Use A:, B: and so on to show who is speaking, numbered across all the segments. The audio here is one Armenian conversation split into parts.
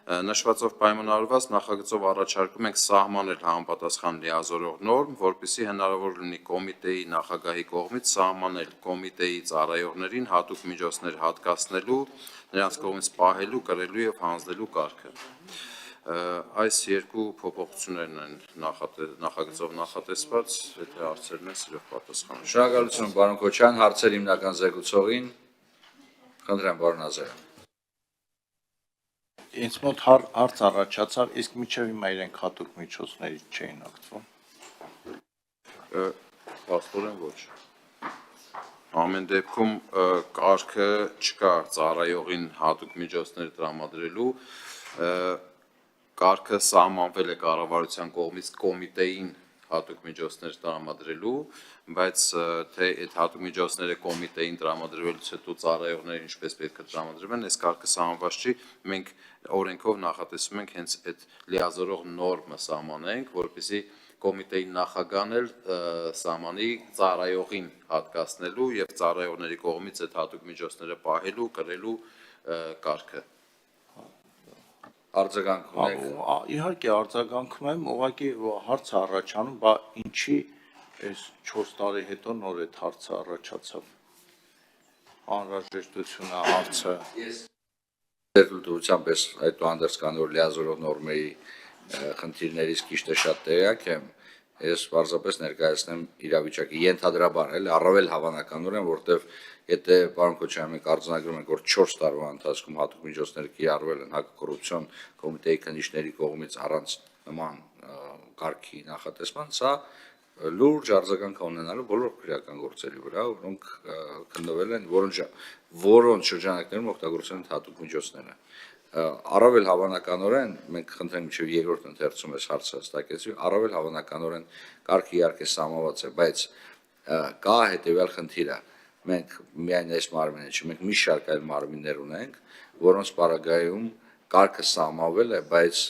A: Նշվածով պայմանավորված նախագծով առաջարկում ենք սահմանել համապատասխան լիազորող նորմ, որպեսզի հնարավոր լինի կոմիտեի նախագահի կողմից սահմանել կոմիտեի ծառայողներին հատուկ միջոցներ հատկացնելու, նրանց կողմից պահելու, կրելու և հանձնելու կարգը։ Այս երկու փոփոխություններն են նախագծով նախատեսված, եթե հարցերն են սիրով պատասխանեմ։
B: Շնորհակալություն, պարոն Քոչարյան, հարցեր հիմնական զեկուցողին, խնդրեմ, պարոն Ազարյան։
C: Ինձ մոտ հարց առաջացավ, իսկ մինչև հիմա իրենք հատուկ միջոցներից չէին օգտվում։
A: Փաստորեն ոչ։ Ամեն դեպքում կարգը չկա ծառայողին հատուկ միջոցներ տրամադրելու, կարգը սահմանվել է կառավարության կողմից կոմիտեին հատուկ միջոցներ տրամադրելու, բայց թե այդ հատուկ միջոցները կոմիտեին տրամադրվելուց հետո ծառայողներին ինչպես պետք է տրամադրվեն, այս կարգը սահմանված չի, մենք օրենքով նախատեսում ենք հենց այդ լիազորող նորմը սահմանենք, որպեսզի կոմիտեի նախագահն էլ սահմանի ծառայողին հատկացնելու և ծառայողների կողմից այդ հատուկ միջոցները պահելու, կրելու կարգը։
B: Արձագանք ունեք։
C: Իհարկե արձագանքում եմ, ուղղակի հարց առաջանում, բա ինչի այս 4 տարի հետո նոր այդ հարցը առաջացավ։ Անհրաժեշտությունը հարցը։
B: Ես դերությամբ ես այդուհանդերձ կան որ լիազորող նորմերի խնդիրներից քիչ թե շատ տեղյակ եմ, ես պարզապես ներկայացնեմ իրավիճակը ենթադրաբար էլ առավել հավանականորեն, որտեվ եթե պարոն Քոչարյան մենք արձանագրում ենք որ 4 տարվա ընթացքում հատուկ միջոցներ կիրառվել են հակակոռուպցիոն կոմիտեի քննիչների կողմից առանց նման կարգի նախատեսման, սա լուրջ արձագանք ունենալու բոլոր քրեական գործերի վրա, որոնք քննվել են, որոնց շրջանակներում օգտագործել են հատուկ միջոցները։ Առավել հավանականորեն մենք խնդրենք մինչև երկրորդ ընթերցում այս հարցը հստակեցվի, առավել հավանականորեն կարգը իհարկե սահմանված է, բայց կա հետևյալ խնդիրը, մենք միայն այս մարմինը չի, մենք մի շարք այլ մարմիններ ունենք, որոնց պարագայում կարգը սահմանվել է, բայց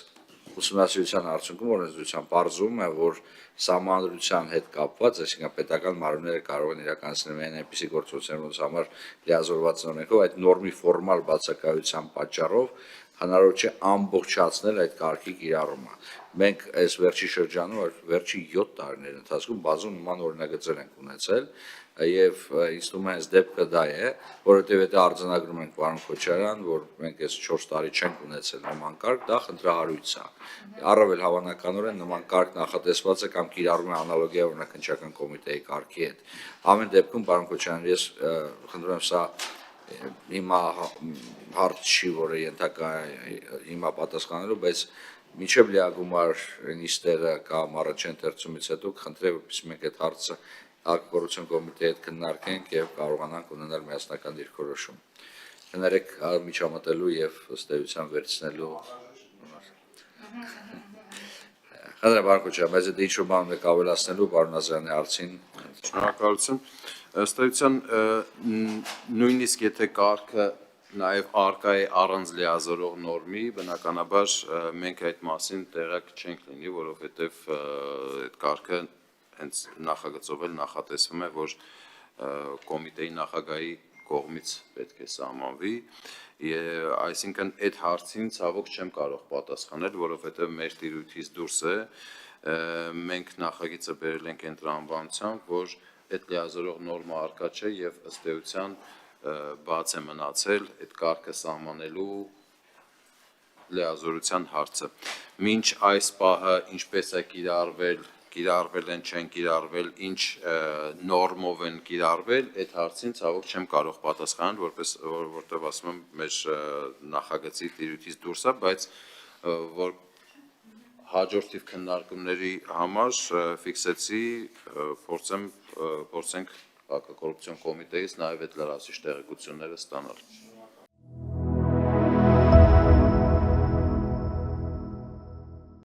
B: ուսումնասիրության արդյունքում օրենսդրության պարզվում է, որ սահմանադրության հետ կապված, այսինքն պետական մարմինները կարող են իրականացնել միայն այնպիսի գործողություններ, որոնց համար լիազորված են օրենքով, այդ նորմի ֆորմալ բացակայության պատճառով հնարավոր չէ ամբողջացնել այդ կարգի կիրառումը։ Մենք այս վերջի շրջանում, վերջի 7 տարիների ընթացքում բազում նման օրինագծեր ենք ունեցել, եւ ինձ թվում է այս դեպքը դա է, որովհետեւ եթե արձանագրում ենք պարոն Քոչարյան, որ մենք այս 4 տարի չենք ունեցել նման կարգ, դա խնդրահարույց է։ Առավել հավանականորեն նման կարգ նախատեսված է կամ կիրառվում է անալոգիա օրինաքննչական կոմիտեի կարգի հետ։ Ամեն դեպքում պարոն Քոչարյան, ես խնդրում եմ սա հիմա հարց չի, որը ենթակա հիմա պատասխանելու, բայց մինչև լիագումար նիստերը կամ առաջին ընթերցումից հետո կխնդրեմ, որպեսզի մենք այդ հարցը հակակոռուպցիոն կոմիտեի հետ քննարկենք եւ կարողանանք ունենալ միասնական դիրքորոշում։ Կներեք միջամտելու եւ ըստ էության վերցնելու։ Խնդրեմ պարոն Քոչարյան, բայց եթե ինչ-որ բան ունեք ավելացնելու պարոն Ազարյանի հարցին։
A: Շնորհակալություն։ Ըստ էության նույնիսկ եթե կարգը նաև արկա է առանց լիազորող նորմի, բնականաբար մենք այդ մասին տեղյակ չենք լինի, որովհետև այդ կարգը հենց նախագծով էլ նախատեսվում է, որ կոմիտեի նախագահի կողմից պետք է սահմանվի, այսինքն այդ հարցին ցավոք չեմ կարող պատասխանել, որովհետև մեր տիրույթից դուրս է, մենք նախագիծը բերել ենք այն տրամաբանությամբ, որ այդ լիազորող նորմը արկա չէ եւ ըստ էության բաց է մնացել այդ կարգը սահմանելու լիազորության հարցը։ Մինչ այս պահը ինչպես է կիրառվել են, չեն կիրառվել, ինչ նորմով են կիրառվել, այդ հարցին ցավոք չեմ կարող պատասխանել, որտեղ ասում եմ մեր նախագծի տիրույթից դուրս է, բայց որ հաջորդիվ քննարկումների համար ֆիքսեցի, փորձենք հակակոռուպցիոն կոմիտեից նաև այդ լրացուցիչ տեղեկությունները ստանալ։